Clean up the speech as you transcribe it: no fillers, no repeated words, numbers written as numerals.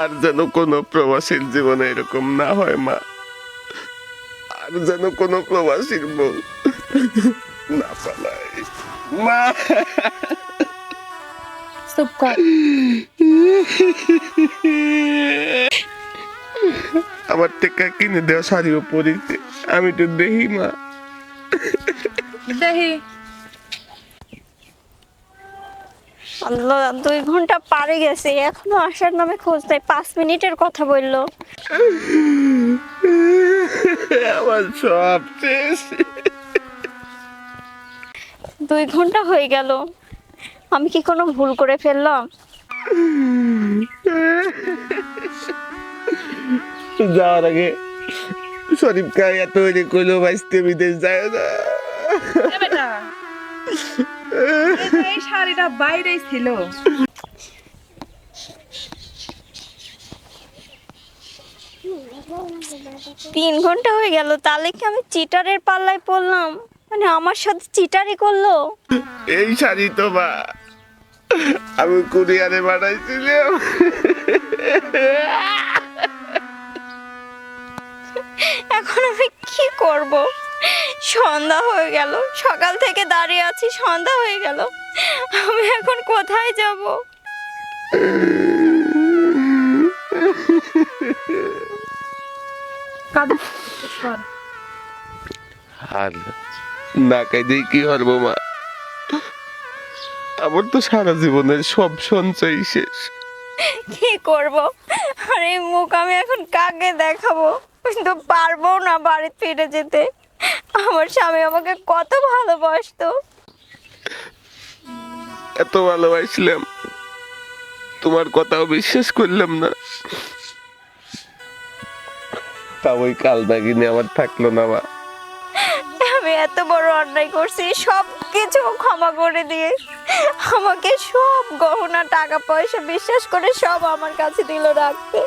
আর যেন কোনো প্রবাসীর জীবনে এরকম না হয় মা, আর যেন কোনো প্রবাসীর বউ না পালায় মা। চুপ কর। আমার টেকা কিনে দেওয়া শাড়িও পরিতে আমি তো দেখি মা। দেখি। আল্লাহ, 2 ঘন্টা পারে গেছে, এখনো আসার নামে খোঁজ নাই। 5 মিনিটের কথা বললো। আমার সব শেষ। 2 ঘন্টা হয়ে গেল, আমি কি কোনো ভুল করে ফেললাম? যাওয়ার আগে শরীফ কাইয়া তৈরি করলো বাইসতে বিদেশ যায় না। এ বেটা, এই শাড়িটা বাইরেই ছিল। 3 ঘন্টা হয়ে গেল, তাহলে কি আমি চিটারের পাল্লায় পড়লাম? মানে আমার সাথে চিটারি করলো। এই শাড়ি তো মা আমি কুরিয়ারে বানাইছিলাম। এখন আমি কি করব? সন্ধ্যা হয়ে গেল, সকাল থেকে দাঁড়িয়ে আছি, সন্ধ্যা হয়ে গেল, আমি এখন কোথায় যাব? কাঁদো কর। আর না কাইদেই কি করবো মা, আমার তো সারা জীবনের সব সঞ্চয় শেষ। কি করব? আর এই মুখ আমি এখন কাকে দেখাবো? কিন্তু পারবো না বাড়ি ফিরে যেতে। আমার স্বামী আমাকে কত ভালোবাসতো। এত ভালোবাসলাম, তোমার কথাও বিশ্বাস করলাম না। তা ওই কাল নাগিনে আমার থাকলো না মা। আমি এত বড় অন্যায় করছি, সব কিছু ক্ষমা করে দিয়ে আমাকে সব গহনা টাকা পয়সা বিশ্বাস করে সব আমার কাছে দিল রাখতে।